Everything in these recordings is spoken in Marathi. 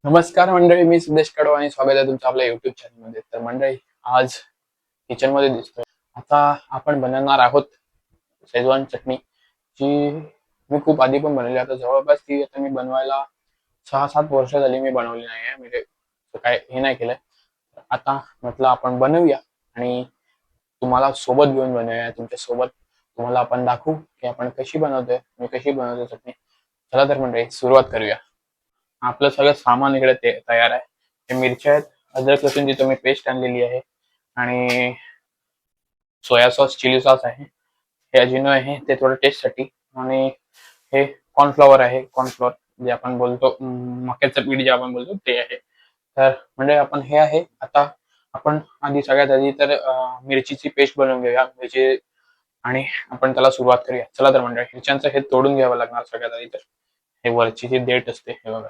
नमस्कार मंडळी, मी सिद्धेश कडव आणि स्वागत आहे तुमचं आपल्या युट्यूब चॅनलमध्ये. तर मंडळी, आज किचन मध्ये दिसतोय. आता आपण बनवणार आहोत शेजवान चटणी, जी मी खूप आधी पण बनवली. आता जवळपास ती आता मी बनवायला 6-7 वर्ष झाली मी बनवली नाही आहे, म्हणजे काय हे नाही केलंय. आता म्हटलं आपण बनवूया आणि तुम्हाला सोबत घेऊन बनवूया. तुमच्या सोबत तुम्हाला आपण दाखवू की आपण कशी बनवतोय, मी कशी बनवतोय चटणी. चला तर मंडळी, सुरुवात करूया. आपलं सगळं सामान इकडे तयार आहे. हे मिरच्या आहेत, अद्रक लसूणची तुम्ही पेस्ट आणलेली आहे, आणि सोया सॉस, चिली सॉस आहे, हे अजिनो आहे ते थोडं टेस्टसाठी, आणि हे कॉर्नफ्लॉवर आहे. कॉर्नफ्लॉवर जे आपण बोलतो, मक्याचं पीठ जे आपण बोलतो ते आहे. तर म्हणजे आपण हे आहे. आता आपण सगळ्यात आधी तर मिरचीची पेस्ट बनवून घेऊया, मिरची, आणि आपण त्याला सुरुवात करूया. चला तर मंडळी, मिरच्यांचं हे तोडून घ्यावं लागणार सगळ्यात आधी. तर हे वरची जी देठ असते, हे बघा,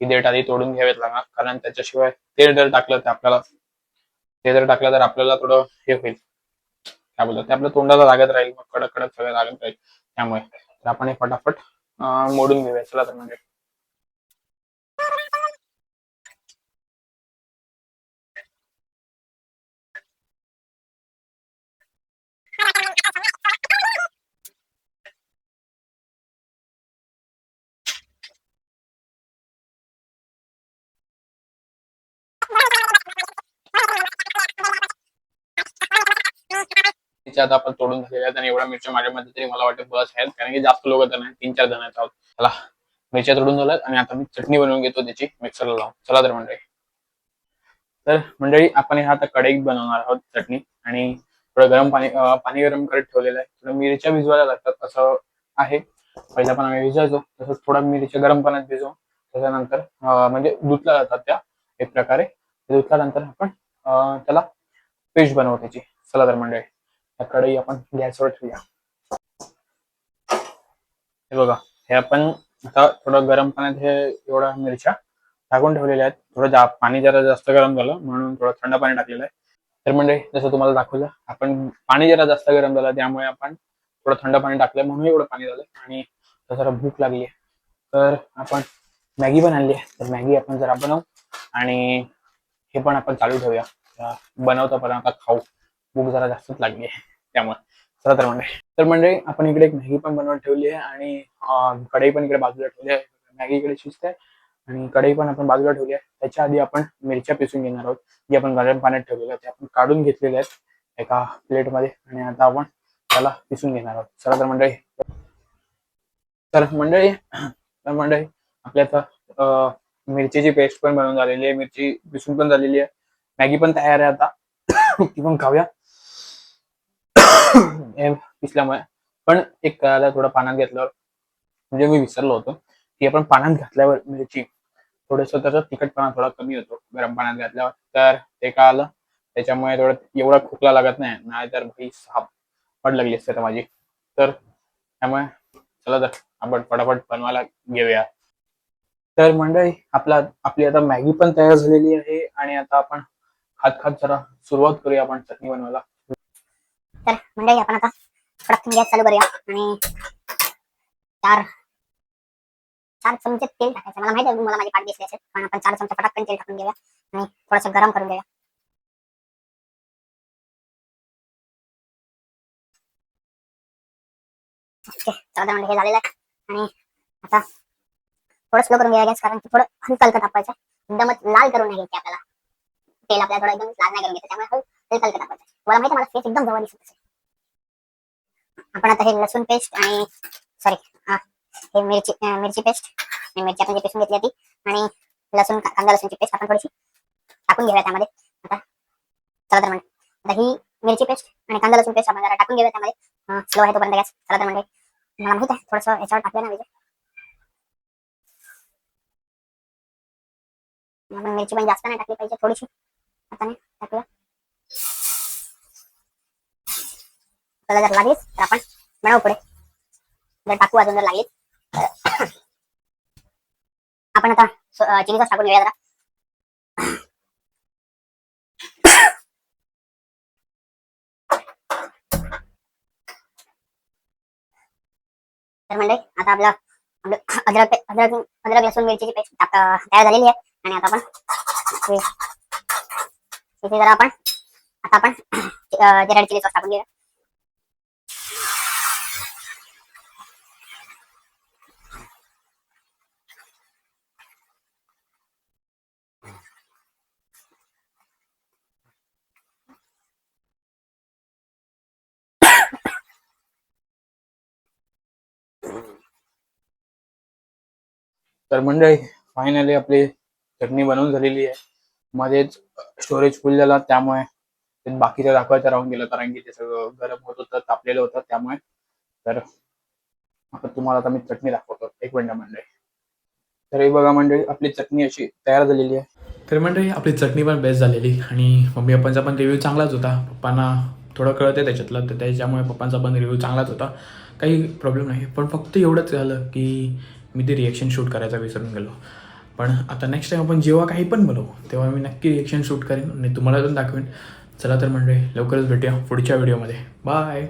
ही देठ आधी तोडून घ्यावीत लागणार, कारण त्याच्याशिवाय ते जर टाकलं तर आपल्याला थोडं हे होईल, काय बोलतात ते, आपल्या तोंडाला लागत राहील, मग कडक कडक सगळं लागत राहील. त्यामुळे तर आपण हे फटाफट मोडून घेऊया. चला तर म्हणजे आता आपण तोडून झालेल्या आहेत, आणि एवढ्या मिरच्या माझ्यामध्ये तरी मला वाटतं बस आहेत, कारण की जास्त लोक तर नाही, 3-4 जण आहेत आहोत. चला, मिरच्या तोडून झाल्यात आणि आता मी चटणी बनवून घेतो त्याची, मिक्सरला लावून. चला तर मंडळी. तर मंडळी, आपण हे आता कढईत बनवणार आहोत चटणी, आणि थोडं गरम पाणी गरम करत ठेवलेलं आहे. थोडं मिरच्या भिजवायला लागतात असं आहे. पहिला पण आम्ही भिजवायचो, तसंच थोडा मिरच्या गरम पाण्यात भिजवून त्याच्यानंतर म्हणजे धुतल्या जातात त्या एक प्रकारे. धुतल्यानंतर आपण त्याला पेस्ट बनवू त्याची. चला तर मंडळी, त्या कढई आपण गॅसवर ठेवूया. हे बघा, हे आपण आता थोडं गरम पाण्यात हे एवढ्या मिरच्या टाकून ठेवलेल्या आहेत. पाणी जरा जास्त गरम झालं म्हणून थोडं थंड पाणी टाकलेलं आहे. तर म्हणजे जसं तुम्हाला दाखवलं, आपण पाणी जरा जास्त गरम झालं त्यामुळे आपण थोडं थंड पाणी टाकलं, म्हणून एवढं पाणी झालं. आणि जरा भूक लागली आहे, तर आपण मॅगी पण आणली आहे. तर मॅगी आपण जरा बनवू, आणि हे पण आपण चालू ठेवूया. बनवता पण आता खाऊ, भूक जरा जास्तच लागली आहे त्यामुळे. चला तर म्हणजे, आपण इकडे एक मॅगी पण बनवून ठेवली आहे, आणि कढई पण इकडे बाजूला ठेवली आहे. मॅगी इकडे शिजते, आणि कढई पण आपण बाजूला ठेवली आहे. त्याच्या आधी आपण मिरच्या पिसून घेणार आहोत, जी आपण गरम पाण्यात ठेवलेल्या आहेत. आपण काढून घेतलेल्या आहेत एका प्लेटमध्ये, आणि आता आपण त्याला पिसून घेणार आहोत. चला तर मंडळी. तर मंडळी आपल्या आता मिरचीची पेस्ट पण बनवून झालेली आहे, मिरची पिसून पण झालेली आहे, मॅगी पण तयार आहे. आता ती पण खाऊया हे पिसल्यामुळे. पण एक कळालं, थोडं पाण्यात घेतल्यावर, म्हणजे मी विसरलो होतो की आपण पाण्यात घातल्यावर मिरची थोडस त्याचा तिखटपणा थोडा कमी होतो गरम पाण्यात घातल्यावर. तर ते कळालं, त्याच्यामुळे थोडं एवढा खोकला लागत नाही, नाहीतर भाई साप पड लागली असते तर माझी. तर त्यामुळे चला तर आपण फटाफट बनवायला घेऊया. तर मंडळी, आपली आता मॅगी पण तयार झालेली आहे, आणि आता आपण खात खात जरा सुरुवात करूया आपण चटणी बनवायला. तर मंडळी, आपण आता पटकन गॅस चालू करूया, आणि चार 4 चमचे तेल टाकायचं. मला माहिती आहे तुम्हाला माझी पाठ दिसली असेल, पण आपण 4 चमचे पटकन तेल टाकून घेऊया, आणि थोडंसं गरम करून घेऊया. ओके, चला म्हणजे हे झालेलं आहे. आणि आता थोडं स्लो करून घ्या गॅस, कारण की थोडं हलकं हलकं तापवायचं. एकदमच लाल करून नाही घ्यायचे आपल्याला. तेल आपल्याला थोडं एकदम लाल नाही करून घ्यायचं, त्यामुळे हलकं हलकं तापवायचं. मला माहिती आहे, मला फेस एकदम जवळ दिसत असेल. आपण आता हे लसूण पेस्ट, आणि सॉरी, हे मिरची पेस्ट, मिरची आपण जे पेस्ट घेतली होती, आणि कांदा लसूणची पेस्ट आपण थोडीशी टाकून घेऊया त्यामध्ये. आता चला तर म्हणजे, आता ही मिरची पेस्ट आणि कांदा लसूण पेस्ट आपण जरा टाकून घेऊया त्यामध्ये. स्लो आहे तोपर्यंत गॅस. चला तर म्हणजे, मला माहित आहे थोडंसं याच्यावर टाकलं ना म्हणजे, आपण मिरची पण जास्त नाही टाकली पाहिजे, थोडीशी आता नाही टाकूया. आपल्याला जर लागलीच तर आपण बनवू पुढे, जर टाकू अजून जर लागलीच. आपण आता चिली सॉस टाकून घेऊया जरा. तर म्हणजे आता आपलं अद्रक लसूण मिरचीची पेस्ट तयार झालेली आहे. आणि आता इथे जरा आपण जे रेड चिली सॉस टाकून घेऊया. तर मंडळी फायनली आपली चटणी बनवून झालेली आहे. मध्येच स्टोरेज फुल झाला, त्यामुळे ते बाकीचं दाखवायचं राहून गेलं, कारण की ते सगळं गरम होत होतं, तापलेलं होतं त्यामुळे. तर आता तुम्हाला मी चटणी दाखवतो, एक मिनिट मंडळी. तर हे बघा मंडळी, आपली चटणी अशी तयार झालेली आहे. तर मंडळी आपली चटणी पण बेस्ट झालेली आणि मम्मी पप्पांचा पण रिव्ह्यू चांगलाच होता. पप्पांना थोडं कळतं त्याच्यातलं, तर त्याच्यामुळे पप्पांचा पण रिव्ह्यू चांगलाच होता, काही प्रॉब्लेम नाही. पण फक्त एवढंच झालं की मी ते रिॲक्शन शूट करायचा विसरून गेलो. पण आता नेक्स्ट टाईम आपण जेव्हा काही पण बनवू तेव्हा मी नक्की रिॲक्शन शूट करेन आणि तुम्हाला पण दाखवेन. चला तर मंडळी, लवकरच भेटूया पुढच्या व्हिडिओमध्ये. बाय.